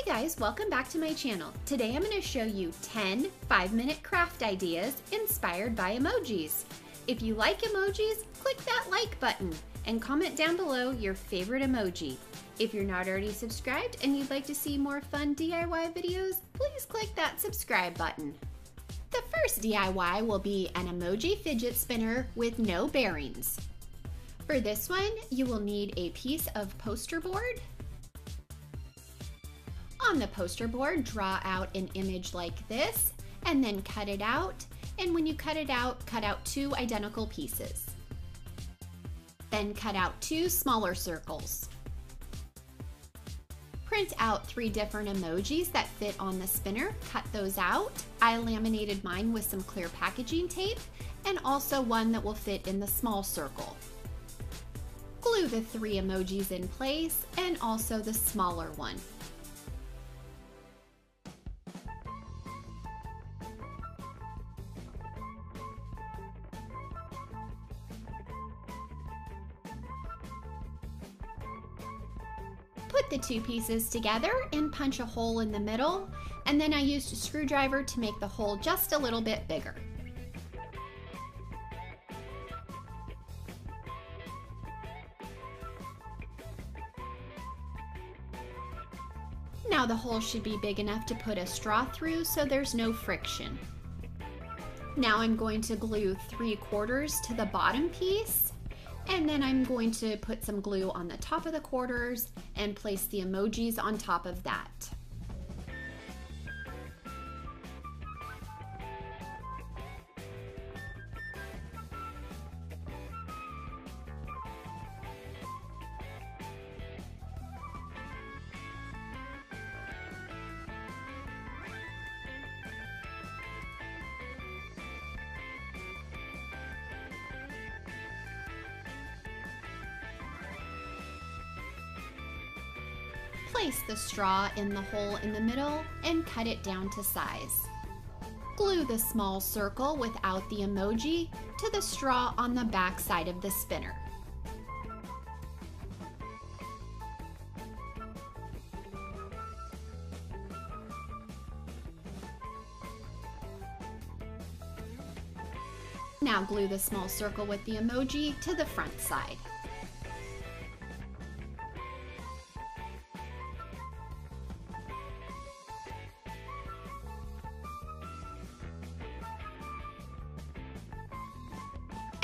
Hey guys, welcome back to my channel. Today I'm going to show you 10 5-minute craft ideas inspired by emojis. If you like emojis, click that like button and comment down below your favorite emoji. If you're not already subscribed and you'd like to see more fun DIY videos, please click that subscribe button. The first DIY will be an emoji fidget spinner with no bearings. For this one, you will need a piece of poster board. On the poster board, draw out an image like this and then cut it out. And when you cut out 2 identical pieces. Then cut out 2 smaller circles. Print out 3 different emojis that fit on the spinner, cut those out. I laminated mine with some clear packaging tape and also one that will fit in the small circle. Glue the 3 emojis in place and also the smaller one. Put the 2 pieces together and punch a hole in the middle, and then I used a screwdriver to make the hole just a little bit bigger. Now the hole should be big enough to put a straw through so there's no friction. Now I'm going to glue 3/4 to the bottom piece. And then I'm going to put some glue on the top of the quarters and place the emojis on top of that. Place the straw in the hole in the middle and cut it down to size. Glue the small circle without the emoji to the straw on the back side of the spinner. Now glue the small circle with the emoji to the front side.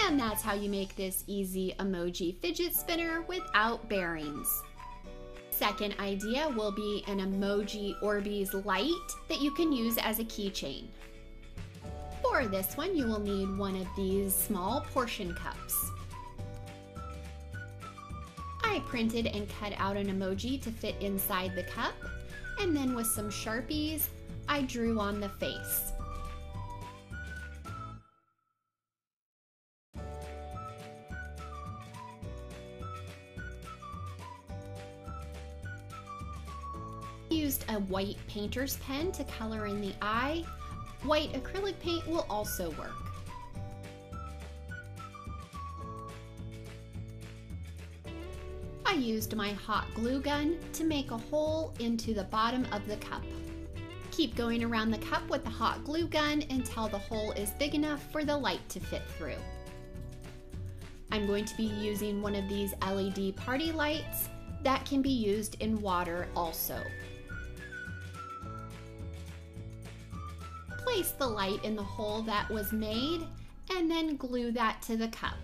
And that's how you make this easy emoji fidget spinner without bearings. Second idea will be an emoji Orbeez light that you can use as a keychain. For this one, you will need one of these small portion cups. I printed and cut out an emoji to fit inside the cup, and then with some Sharpies, I drew on the face. Used a white painter's pen to color in the eye. White acrylic paint will also work. I used my hot glue gun to make a hole into the bottom of the cup. Keep going around the cup with the hot glue gun until the hole is big enough for the light to fit through. I'm going to be using one of these LED party lights that can be used in water also. Place the light in the hole that was made and then glue that to the cup.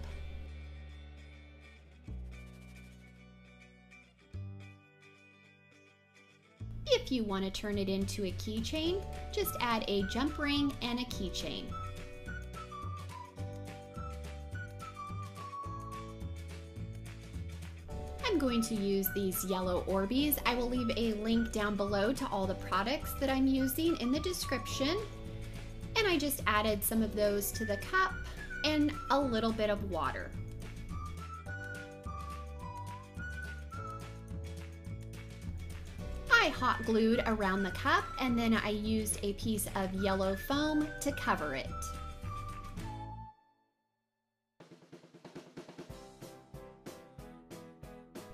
If you want to turn it into a keychain, just add a jump ring and a keychain. I'm going to use these yellow Orbeez. I will leave a link down below to all the products that I'm using in the description. And I just added some of those to the cup and a little bit of water. I hot glued around the cup and then I used a piece of yellow foam to cover it.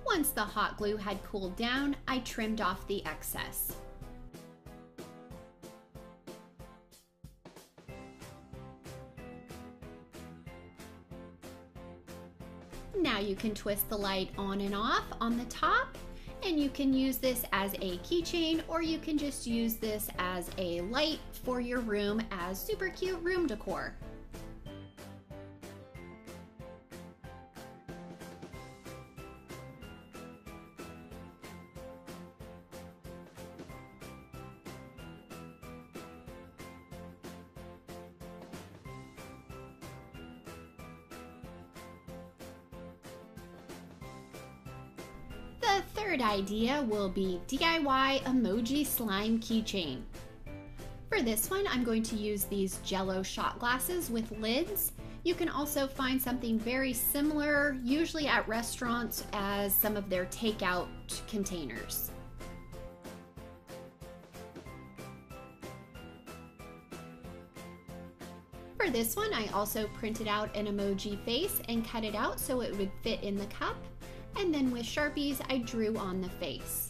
Once the hot glue had cooled down, I trimmed off the excess. you can twist the light on and off on the top, and you can use this as a keychain, or you can just use this as a light for your room as super cute room decor. The third idea will be DIY emoji slime keychain. For this one, I'm going to use these Jello shot glasses with lids. You can also find something very similar, usually at restaurants, as some of their takeout containers. For this one, I also printed out an emoji face and cut it out so it would fit in the cup. And then with Sharpies, I drew on the face.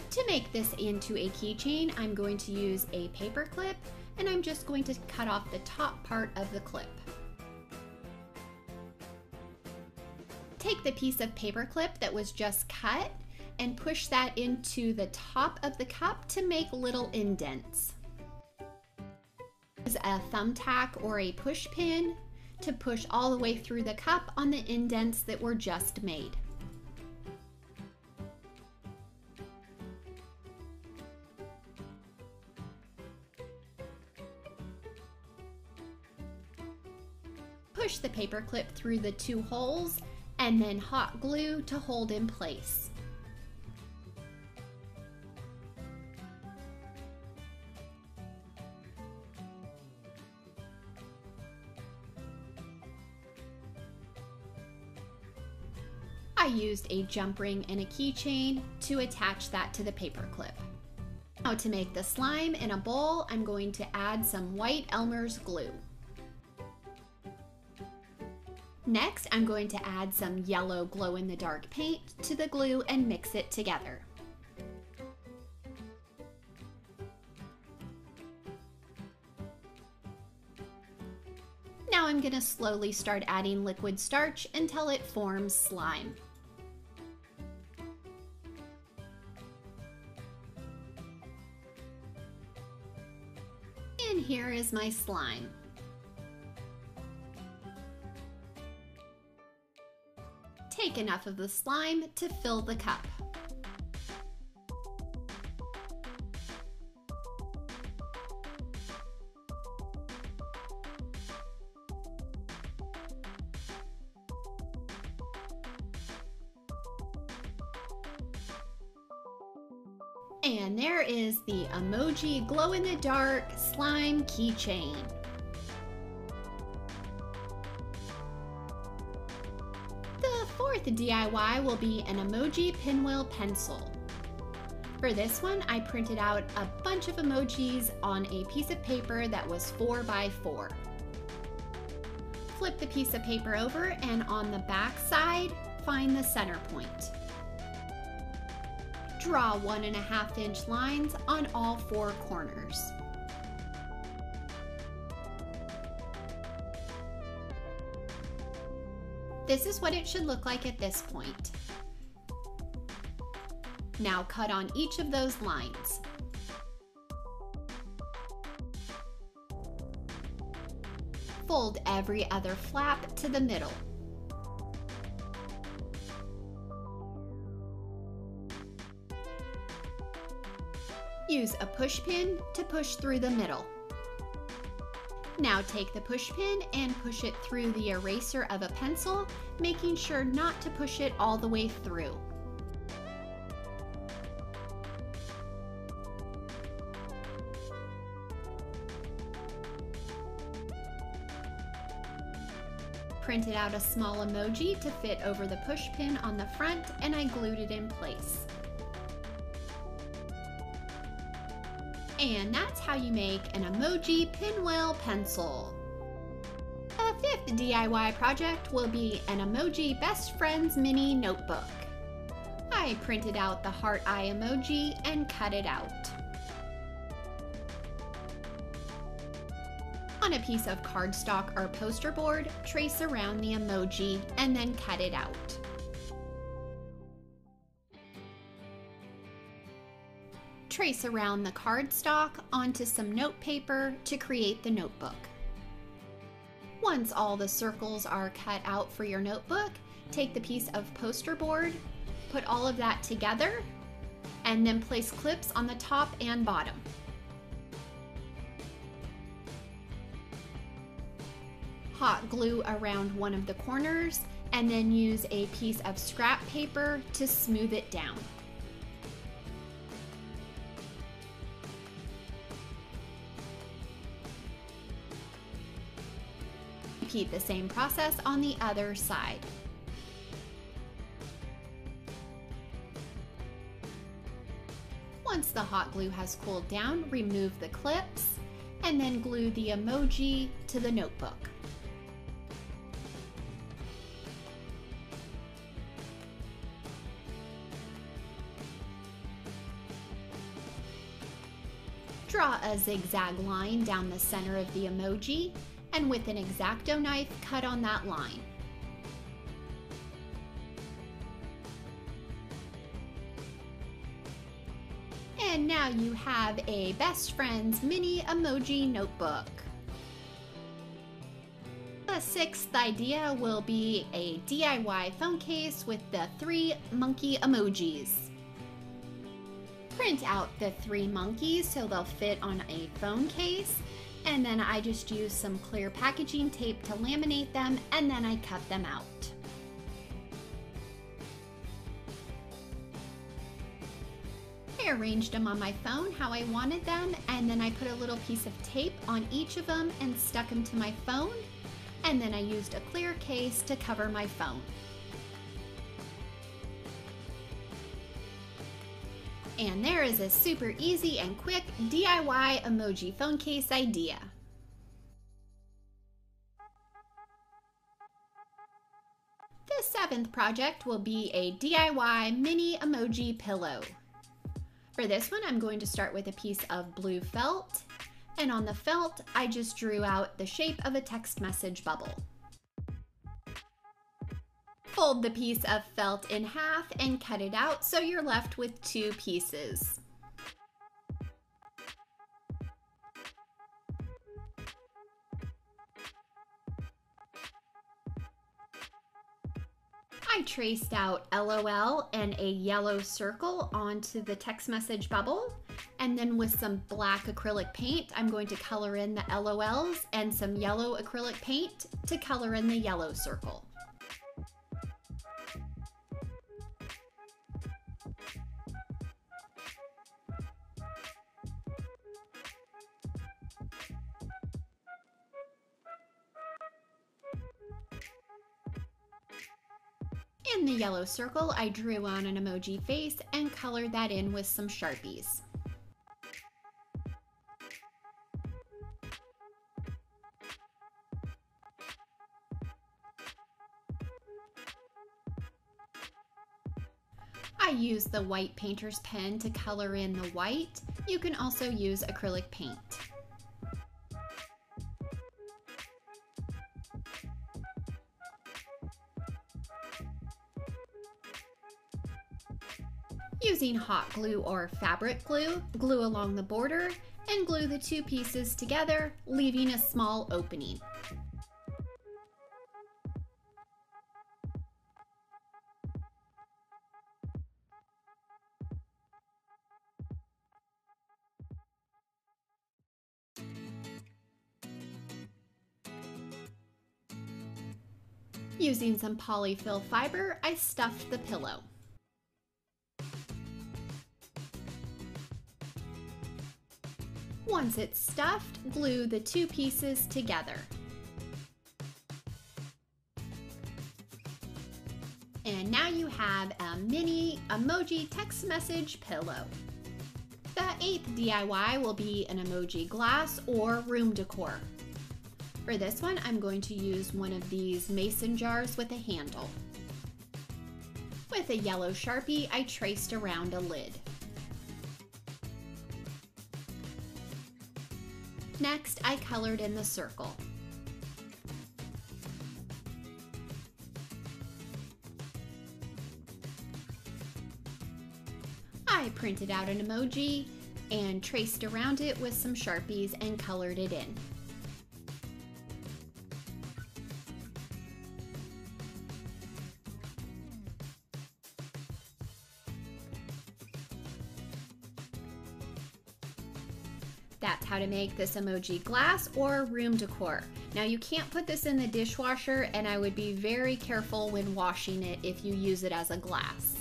To make this into a keychain, I'm going to use a paper clip, and I'm just going to cut off the top part of the clip. Take the piece of paper clip that was just cut and push that into the top of the cup to make little indents. Use a thumbtack or a push pin to push all the way through the cup on the indents that were just made. Push the paper clip through the 2 holes and then hot glue to hold in place. I used a jump ring and a keychain to attach that to the paper clip. Now to make the slime in a bowl, I'm going to add some white Elmer's glue. Next, I'm going to add some yellow glow-in-the-dark paint to the glue and mix it together. Now I'm going to slowly start adding liquid starch until it forms slime. And here is my slime. Take enough of the slime to fill the cup. And there is the Emoji glow-in-the-dark slime keychain. The fourth DIY will be an emoji pinwheel pencil. For this one, I printed out a bunch of emojis on a piece of paper that was 4 by 4. Flip the piece of paper over, and on the back side, find the center point. Draw 1.5-inch lines on all 4 corners. This is what it should look like at this point. Now cut on each of those lines. Fold every other flap to the middle. Use a push pin to push through the middle. Now take the push pin and push it through the eraser of a pencil, making sure not to push it all the way through. Printed out a small emoji to fit over the push pin on the front, and I glued it in place. And that's how you make an emoji pinwheel pencil. The fifth DIY project will be an Emoji Best Friends mini notebook. I printed out the heart eye emoji and cut it out. On a piece of cardstock or poster board, trace around the emoji and then cut it out. Trace around the cardstock onto some note paper to create the notebook. Once all the circles are cut out for your notebook, take the piece of poster board, put all of that together, and then place clips on the top and bottom. Hot glue around one of the corners and then use a piece of scrap paper to smooth it down. Repeat the same process on the other side. Once the hot glue has cooled down, remove the clips and then glue the emoji to the notebook. Draw a zigzag line down the center of the emoji and with an X-Acto knife, cut on that line. And now you have a best friend's mini emoji notebook. The sixth idea will be a DIY phone case with the 3 monkey emojis. Print out the 3 monkeys so they'll fit on a phone case, and then I just use some clear packaging tape to laminate them, and then I cut them out. I arranged them on my phone how I wanted them, and then I put a little piece of tape on each of them and stuck them to my phone, and then I used a clear case to cover my phone. And there is a super easy and quick DIY emoji phone case idea. The 7th project will be a DIY mini emoji pillow. For this one, I'm going to start with a piece of blue felt, and on the felt, I just drew out the shape of a text message bubble. Fold the piece of felt in half and cut it out so you're left with 2 pieces. I traced out LOL and a yellow circle onto the text message bubble, and then with some black acrylic paint, I'm going to color in the LOLs and some yellow acrylic paint to color in the yellow circle. In the yellow circle, I drew on an emoji face and colored that in with some Sharpies. I used the white painter's pen to color in the white. You can also use acrylic paint. Using hot glue or fabric glue, glue along the border and glue the 2 pieces together, leaving a small opening. Using some polyfill fiber, I stuffed the pillow. Once it's stuffed, glue the 2 pieces together. And now you have a mini emoji text message pillow. The 8th DIY will be an emoji glass or room decor. For this one, I'm going to use one of these mason jars with a handle. With a yellow Sharpie, I traced around a lid. Next, I colored in the circle. I printed out an emoji and traced around it with some Sharpies and colored it in. That's how to make this emoji glass or room decor. Now you can't put this in the dishwasher, and I would be very careful when washing it if you use it as a glass.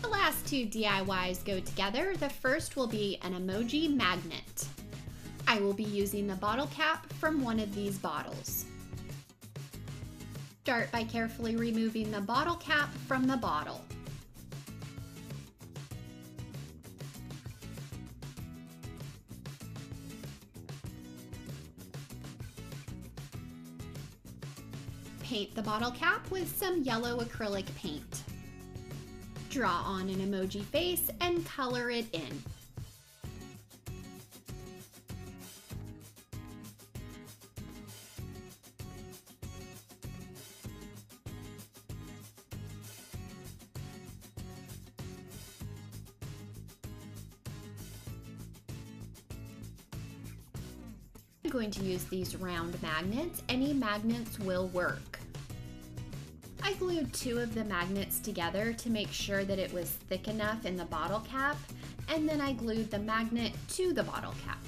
The last two DIYs go together. The first will be an emoji magnet. I will be using the bottle cap from one of these bottles. Start by carefully removing the bottle cap from the bottle. Paint the bottle cap with some yellow acrylic paint. Draw on an emoji face and color it in. I'm going to use these round magnets. Any magnets will work. I glued two of the magnets together to make sure that it was thick enough in the bottle cap, and then I glued the magnet to the bottle cap.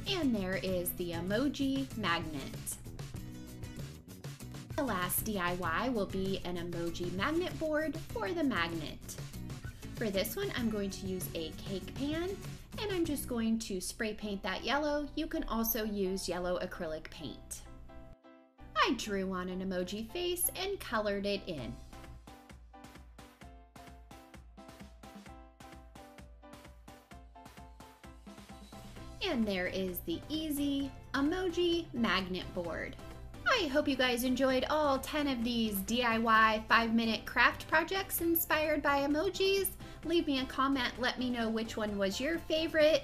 And there is the emoji magnet. The last DIY will be an emoji magnet board for the magnet. For this one, I'm going to use a cake pan, and I'm just going to spray paint that yellow. You can also use yellow acrylic paint. I drew on an emoji face and colored it in. And there is the easy emoji magnet board. I hope you guys enjoyed all 10 of these DIY 5-minute craft projects inspired by emojis. Leave me a comment, let me know which one was your favorite.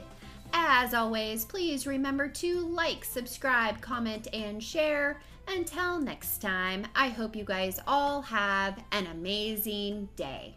As always, please remember to like, subscribe, comment, and share. Until next time, I hope you guys all have an amazing day.